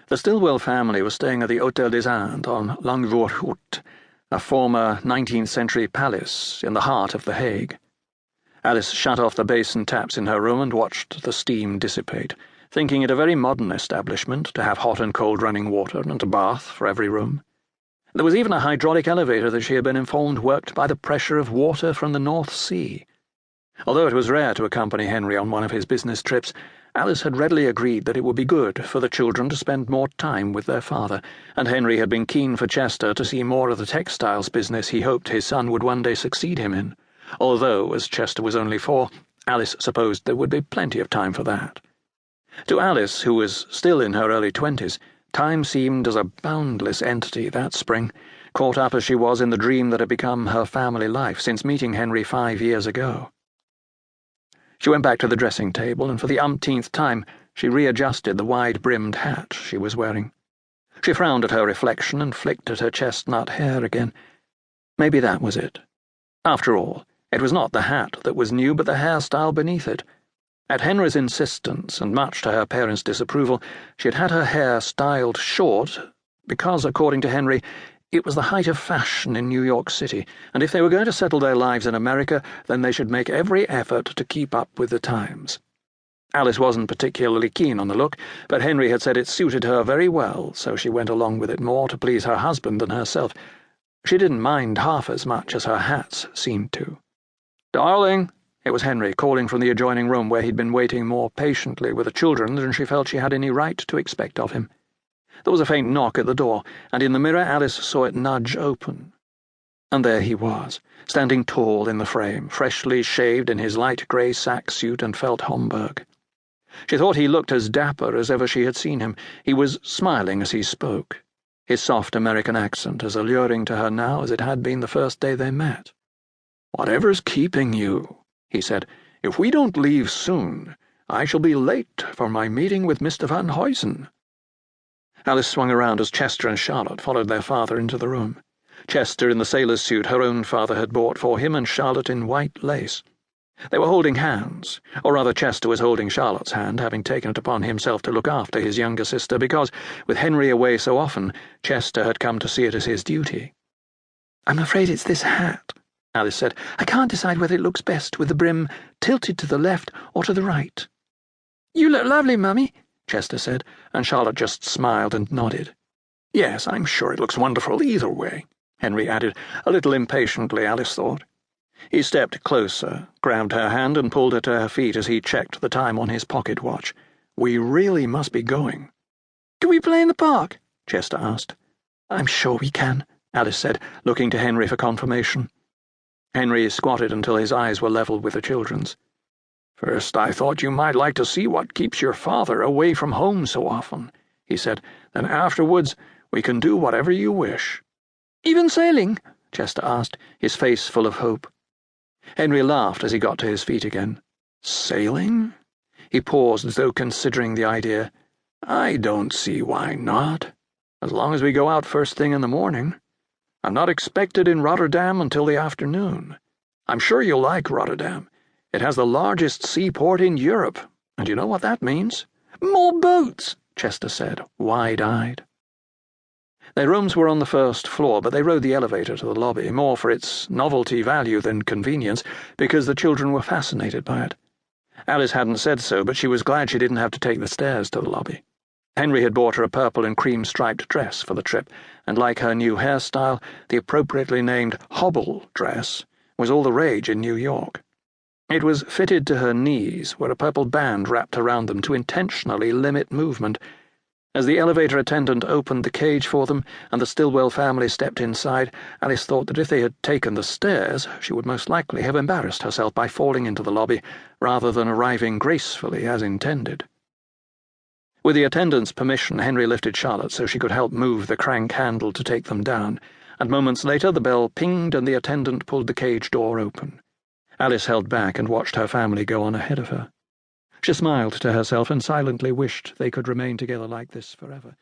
The Stilwell family was staying at the Hôtel des Indes on Langvoort, a former 19th century palace in the heart of The Hague. Alice shut off the basin taps in her room and watched the steam dissipate, thinking it a very modern establishment to have hot and cold running water and a bath for every room. There was even a hydraulic elevator that she had been informed worked by the pressure of water from the North Sea. Although it was rare to accompany Henry on one of his business trips, Alice had readily agreed that it would be good for the children to spend more time with their father, and Henry had been keen for Chester to see more of the textiles business he hoped his son would one day succeed him in, although, as Chester was only 4, Alice supposed there would be plenty of time for that. To Alice, who was still in her early 20s, time seemed as a boundless entity that spring, caught up as she was in the dream that had become her family life since meeting Henry 5 years ago. She went back to the dressing table, and for the umpteenth time she readjusted the wide-brimmed hat she was wearing. She frowned at her reflection and flicked at her chestnut hair again. Maybe that was it. After all, it was not the hat that was new, but the hairstyle beneath it. At Henry's insistence, and much to her parents' disapproval, she had had her hair styled short because, according to Henry, it was the height of fashion in New York City, and if they were going to settle their lives in America, then they should make every effort to keep up with the times. Alice wasn't particularly keen on the look, but Henry had said it suited her very well, so she went along with it more to please her husband than herself. She didn't mind half as much as her hats seemed to. "Darling!" It was Henry calling from the adjoining room where he'd been waiting more patiently with the children than she felt she had any right to expect of him. There was a faint knock at the door, and in the mirror Alice saw it nudge open. And there he was, standing tall in the frame, freshly shaved in his light grey sack suit and felt Homburg. She thought he looked as dapper as ever she had seen him. He was smiling as he spoke, his soft American accent as alluring to her now as it had been the first day they met. "Whatever's keeping you?" he said. "If we don't leave soon, I shall be late for my meeting with Mr. Van Huysen." Alice swung around as Chester and Charlotte followed their father into the room. Chester in the sailor's suit her own father had bought for him, and Charlotte in white lace. They were holding hands, or rather Chester was holding Charlotte's hand, having taken it upon himself to look after his younger sister because, with Henry away so often, Chester had come to see it as his duty. "I'm afraid it's this hat," Alice said. "I can't decide whether it looks best with the brim tilted to the left or to the right." "You look lovely, Mummy," Chester said, and Charlotte just smiled and nodded. "Yes, I'm sure it looks wonderful either way," Henry added, a little impatiently, Alice thought. He stepped closer, grabbed her hand and pulled her to her feet as he checked the time on his pocket watch. "We really must be going." "Can we play in the park?" Chester asked. "I'm sure we can," Alice said, looking to Henry for confirmation. Henry squatted until his eyes were level with the children's. "First, I thought you might like to see what keeps your father away from home so often," he said. "Then afterwards we can do whatever you wish." "Even sailing?" Chester asked, his face full of hope. Henry laughed as he got to his feet again. "Sailing?" He paused as though considering the idea. "I don't see why not, as long as we go out first thing in the morning. I'm not expected in Rotterdam until the afternoon. I'm sure you'll like Rotterdam. It has the largest seaport in Europe, and you know what that means?" "More boats," Chester said, wide-eyed. Their rooms were on the first floor, but they rode the elevator to the lobby, more for its novelty value than convenience, because the children were fascinated by it. Alice hadn't said so, but she was glad she didn't have to take the stairs to the lobby. Henry had bought her a purple and cream-striped dress for the trip, and like her new hairstyle, the appropriately named hobble dress was all the rage in New York. It was fitted to her knees, where a purple band wrapped around them to intentionally limit movement. As the elevator attendant opened the cage for them and the Stilwell family stepped inside, Alice thought that if they had taken the stairs, she would most likely have embarrassed herself by falling into the lobby, rather than arriving gracefully as intended. With the attendant's permission, Henry lifted Charlotte so she could help move the crank handle to take them down, and moments later the bell pinged and the attendant pulled the cage door open. Alice held back and watched her family go on ahead of her. She smiled to herself and silently wished they could remain together like this forever.